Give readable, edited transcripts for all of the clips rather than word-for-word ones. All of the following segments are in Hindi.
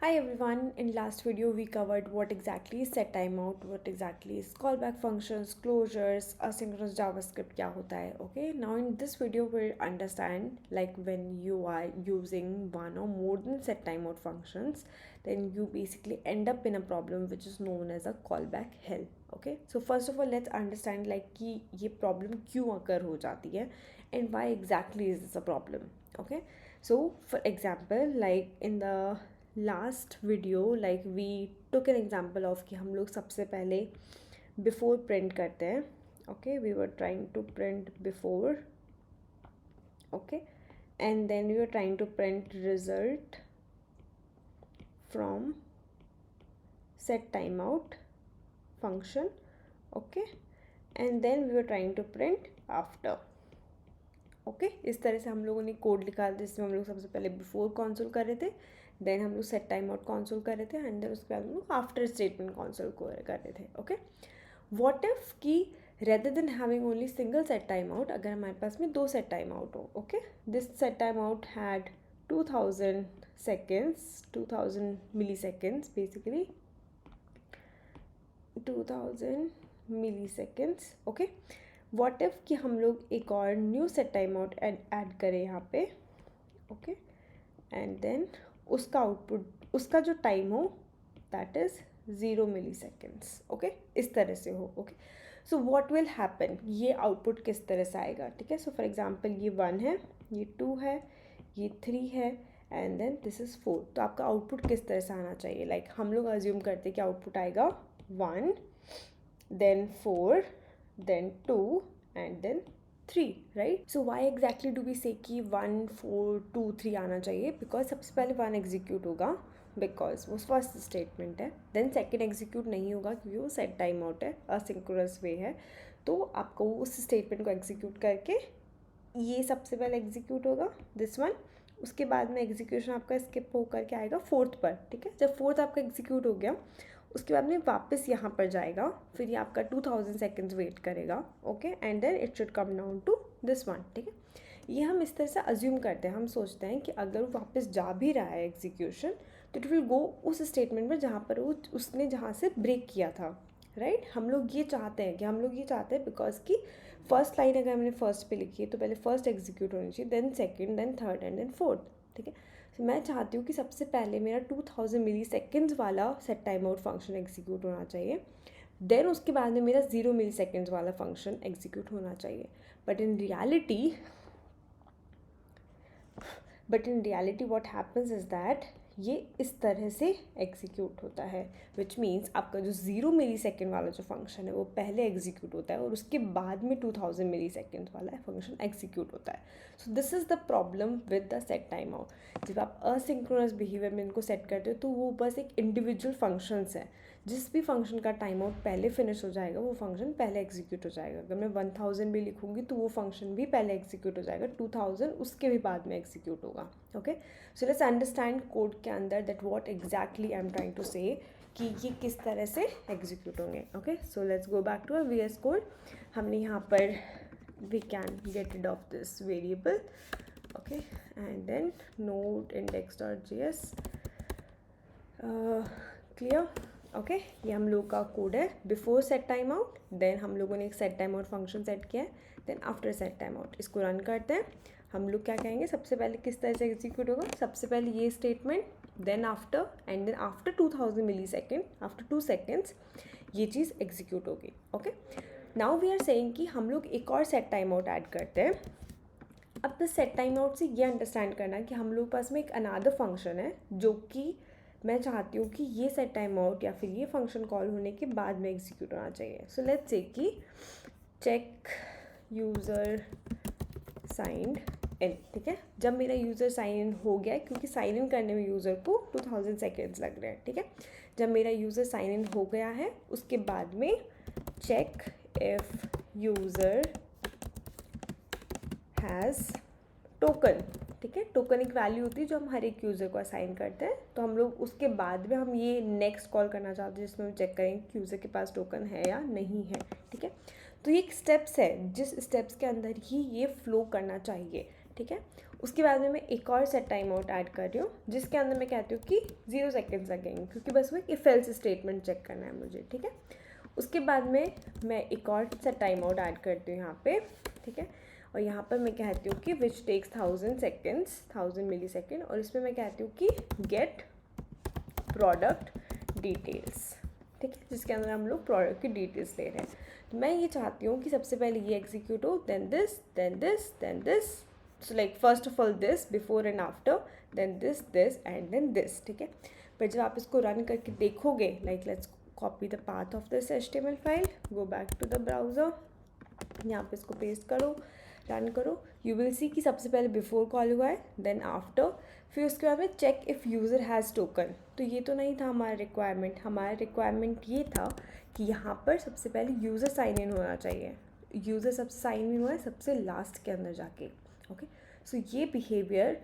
Hi everyone, in last video we covered what exactly is set timeout, what exactly is callback functions, closures, asynchronous JavaScript क्या होता है. Okay, now in this video we'll understand like when you are using one or more than set timeout functions, then you basically end up in a problem which is known as a callback hell. Okay, so first of all let's understand like कि ये problem क्यों occur हो जाती है and why exactly is this a problem. Okay, so for example like in the last video like we took an example of कि हम लोग सबसे पहले बिफोर प्रिंट करते हैं. Okay, we were trying to print before. Okay, and then we were trying to print result from set time out function. Okay, and then we were trying to print after. Okay, इस तरह से हम लोगों ने कोड लिखा था जिसमें हम लोग सबसे पहले बिफोर कॉन्सोल कर रहे थे, देन हम लोग सेट टाइम आउट कॉन्सोल कर रहे थे एंड देन उसके बाद हम लोग आफ्टर स्टेटमेंट कॉन्सोल कर रहे थे. ओके, व्हाट इफ कि rather than having only single set time out, अगर हमारे पास में दो सेट टाइम आउट हो. Okay, this set time out had 2000 seconds, 2000 milliseconds, basically 2000 milliseconds. Okay, what if कि हम लोग एक और new set time out add करें यहाँ पे. ओके, एंड देन उसका आउटपुट, उसका जो टाइम हो that is 0 milliseconds. Okay, इस तरह से हो. Okay, so what will happen, ये आउटपुट किस तरह से आएगा. ठीक है, सो फॉर एग्जांपल ये 1 है, ये 2 है, ये 3 है एंड देन दिस इज़ 4. तो आपका आउटपुट किस तरह से आना चाहिए. लाइक हम लोग अज्यूम करते हैं कि आउटपुट आएगा 1 then 4 then 2 and then 3, right? So why exactly do we say कि 1 4 2 3 आना चाहिए. बिकॉज सबसे पहले 1 एग्जीक्यूट होगा बिकॉज वो फर्स्ट स्टेटमेंट है, देन सेकेंड एग्जीक्यूट नहीं होगा क्योंकि वो सेट टाइम आउट है, असिंक्रोनस वे है. तो आपको उस स्टेटमेंट को एग्जीक्यूट करके ये सबसे पहले एग्जीक्यूट होगा दिस वन, उसके बाद में एग्जीक्यूशन आपका स्किप हो करके आएगा फोर्थ पर. ठीक है, जब फोर्थ आपका एग्जीक्यूट हो गया उसके बाद में वापस यहाँ पर जाएगा, फिर ये आपका 2000 सेकेंड्स वेट करेगा. Okay, and then it should come down to this one. ठीक है, ये हम इस तरह से अज्यूम करते हैं. हम सोचते हैं कि अगर वो वापस जा भी रहा है एग्जीक्यूशन तो इट विल गो उस स्टेटमेंट में जहाँ पर वो उसने जहाँ से ब्रेक किया था. राइट, हम लोग ये चाहते हैं बिकॉज कि फर्स्ट लाइन अगर हमने फर्स्ट पे लिखी है तो पहले फर्स्ट एग्जीक्यूट होनी चाहिए, then second, then third and then fourth. ठीक है, तो मैं चाहती हूँ कि सबसे पहले मेरा 2000 मिली सेकेंड्स वाला set time out function execute होना चाहिए, देन उसके बाद में मेरा 0 मिली सेकेंड्स वाला फंक्शन एग्जीक्यूट होना चाहिए. But in reality what happens is that ये इस तरह से एग्जीक्यूट होता है, विच मीन्स आपका जो 0 मिली सेकेंड वाला जो फंक्शन है वो पहले एग्जीक्यूट होता है और उसके बाद में 2000 मिली सेकेंड वाला फंक्शन एग्जीक्यूट होता है. So this is the problem with the set time out. जब आप असिंक्रोनस बिहेवियर में इनको सेट करते हो तो वो बस एक इंडिविजुअल फंक्शंस है, जिस भी फंक्शन का टाइम आउट पहले फिनिश हो जाएगा वो फंक्शन पहले एग्जीक्यूट हो जाएगा. अगर मैं 1000 भी लिखूँगी तो वो फंक्शन भी पहले एग्जीक्यूट हो जाएगा, 2000 उसके भी बाद में एग्जीक्यूट होगा. Okay, so let's understand code के अंदर that what exactly I am trying to say कि ये किस तरह से एग्जीक्यूट होंगे. Okay, so let's go back to V S code. हमने यहाँ पर we can get rid of this variable. Okay, and then node index.js clear. Okay, ये हम लोग का कोड है before set time out, then हम लोगों ने एक set time out function set किया है, then after set time out. इसको रन करते हैं. हम लोग क्या कहेंगे, सबसे पहले किस तरह से एग्जीक्यूट होगा, सबसे पहले ये statement, then after and then after 2000 millisecond, after 2 seconds ये चीज़ एग्जीक्यूट होगी. Okay, now we are saying कि हम लोग एक और सेट टाइम आउट ऐड करते हैं. अब द सेट टाइम आउट से ये अंडरस्टैंड करना है कि हम लोग पास में एक अनादर फंक्शन है जो कि मैं चाहती हूँ कि ये सेट टाइम आउट या फिर ये फंक्शन कॉल होने के बाद में एग्जीक्यूट होना चाहिए. सो लेट्स से कि चेक यूज़र साइंड इन. ठीक है, जब मेरा यूज़र साइन इन हो गया है, क्योंकि साइन इन करने में यूज़र को 2000 सेकेंड्स लग रहे हैं. ठीक है, जब मेरा यूज़र साइन इन हो गया है उसके बाद में check if user has token. ठीक है, टोकन एक वैल्यू होती है जो हम हर एक यूज़र को असाइन करते हैं. तो हम लोग उसके बाद में हम ये नेक्स्ट कॉल करना चाहते हैं जिसमें हम चेक करेंगे कि यूज़र के पास टोकन है या नहीं है. ठीक है, तो ये एक स्टेप्स है जिस स्टेप्स के अंदर ही ये फ्लो करना चाहिए. ठीक है, उसके बाद में मैं एक और सेट टाइम आउट ऐड कर रही हूँ जिसके अंदर मैं कहती हूँ कि 0 सेकेंड्स लगेंगे, क्योंकि बस वो इफ एल्स स्टेटमेंट चेक करना है मुझे, ठीक है। उसके बाद में मैं एक और सेट टाइम आउट ऐड करती हूँ यहाँ पे, ठीक है। और यहाँ पर मैं कहती हूँ कि which takes 1000 seconds, 1000 millisecond, और इसमें मैं कहती हूँ कि गेट प्रोडक्ट डिटेल्स, ठीक है, जिसके अंदर हम लोग प्रोडक्ट की डिटेल्स ले रहे हैं। तो मैं ये चाहती हूँ कि सबसे पहले ये एग्जीक्यूट हो, then this, then this, then this, so like first of all this before and after, then this and then this, ठीक है। पर जब आप इसको रन करके देखोगे, like let's copy the path of this HTML file, go back to the browser, यहाँ पे इसको पेस्ट करो, रन करो, यू विल सी कि सबसे पहले बिफोर कॉल हुआ है, देन आफ्टर, फिर उसके बाद में check if user has token. तो ये तो नहीं था हमारा रिक्वायरमेंट ये था कि यहाँ पर सबसे पहले यूज़र साइन इन होना चाहिए। यूज़र सबसे साइन इन हुआ है सबसे लास्ट के अंदर जाके, ओके। सो ये बिहेवियर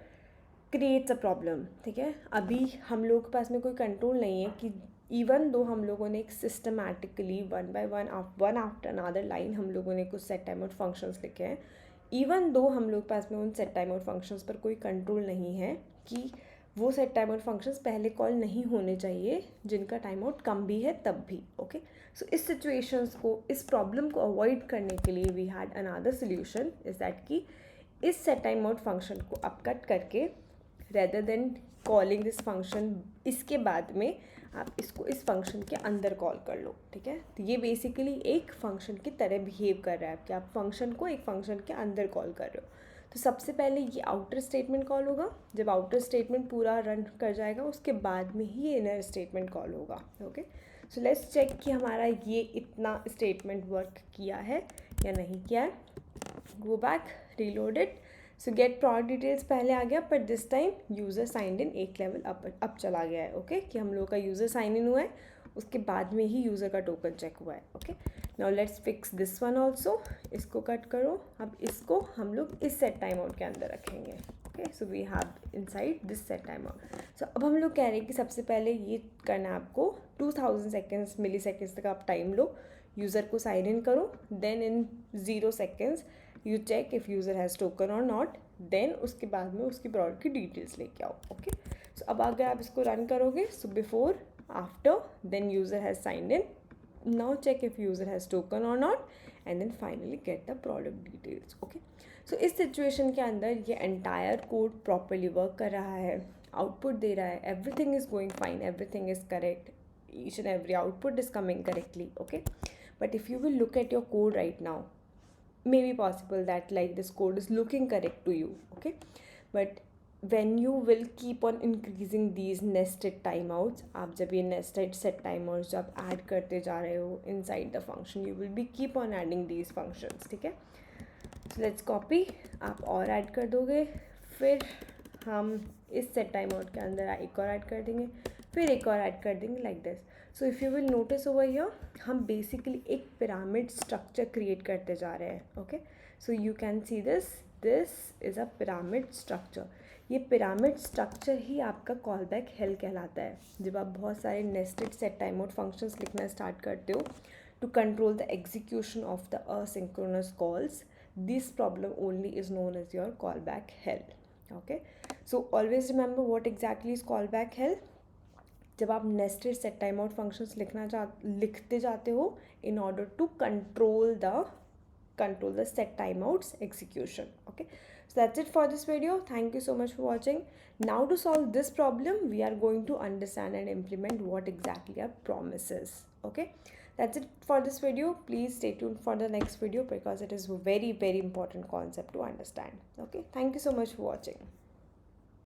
क्रिएट्स अ प्रॉब्लम, ठीक है। अभी हम लोगों के पास में कोई कंट्रोल नहीं है कि इवन दो हम लोगों ने एक systematically one by one after another line हम लोगों ने कुछ सेट टाइम आउट फंक्शंस लिखे हैं, इवन दो हम लोग के पास में उन सेट टाइम आउट फंक्शंस पर कोई कंट्रोल नहीं है कि वो सेट टाइम आउट फंक्शंस पहले कॉल नहीं होने चाहिए जिनका टाइम आउट कम भी है तब भी, ओके। सो इस सिचुएशंस को, इस प्रॉब्लम को अवॉइड करने के लिए we had another solution, is that कि इस सेट टाइम आउट फंक्शन को आप कट करके rather than calling this function, इसके बाद में आप इसको इस फंक्शन के अंदर कॉल कर लो, ठीक है। तो ये बेसिकली एक फंक्शन की तरह बिहेव कर रहा है कि आप फंक्शन को एक फंक्शन के अंदर कॉल कर रहे हो। तो सबसे पहले ये आउटर स्टेटमेंट कॉल होगा, जब आउटर स्टेटमेंट पूरा रन कर जाएगा उसके बाद में ही ये इनर स्टेटमेंट कॉल होगा, ओके। सो लेट्स चेक कि हमारा ये इतना स्टेटमेंट वर्क किया है या नहीं किया है। Go back, reload it, so get product details पहले आ गया, but this time user sign in एक लेवल अप चला गया है, ओके, कि हम लोग का यूज़र साइन इन हुआ है उसके बाद में ही यूज़र का टोकन चेक हुआ है, okay. Now let's fix this one also, इसको कट करो, अब इसको हम लोग इस सेट टाइम आउट के अंदर रखेंगे, okay. So we have inside this set time out. So अब हम लोग कह रहे हैं कि सबसे पहले ये करना है आपको 2000 सेकेंड्स मिली सेकेंड्स तक आप टाइम लो, यूज़र को साइन इन करो, then in 0 seconds you check if user has token और नॉट, देन उसके बाद में उसकी प्रोडक्ट की डिटेल्स लेके आओ, ओके। सो अब अगर आप इसको रन करोगे, so before, after, then user has signed in, now check if user has token और not, and then finally get the product details, okay. So इस सिचुएशन के अंदर ये एंटायर कोड प्रॉपरली वर्क कर रहा है, आउटपुट दे रहा है, everything is going fine, everything is correct, each and every output is coming correctly, okay. But if you will look at your code right now, may be possible that like this code is looking correct to you, okay, but when you will keep on increasing these nested timeouts, आप जब ये nested set timeouts जब add करते जा रहे हो inside the function, you will be keep on adding these functions, ठीक है। so let's copy, आप और add कर दोगे, फिर हम इस set timeout के अंदर एक और add कर देंगे, फिर एक और ऐड कर देंगे, like this. So if you will notice over here, हम बेसिकली एक पिरामिड स्ट्रक्चर क्रिएट करते जा रहे हैं, okay. So you can see this is a pyramid structure. ये पिरामिड स्ट्रक्चर ही आपका कॉल बैक हेल कहलाता है। जब आप बहुत सारे nested set time out functions लिखना स्टार्ट करते हो to control the execution of the asynchronous calls, this problem only is known as your callback hell, okay. So always remember what exactly is callback hell. जब आप nested set time out functions लिखते जाते हो in order to control the set timeouts execution, okay. So that's it for this video. Thank you so much for watching. Now to solve this problem, we are going to understand and implement what exactly are promises, okay. That's it for this video. Please stay tuned for the next video because it is a very, very important concept to understand, okay. Thank you so much for watching.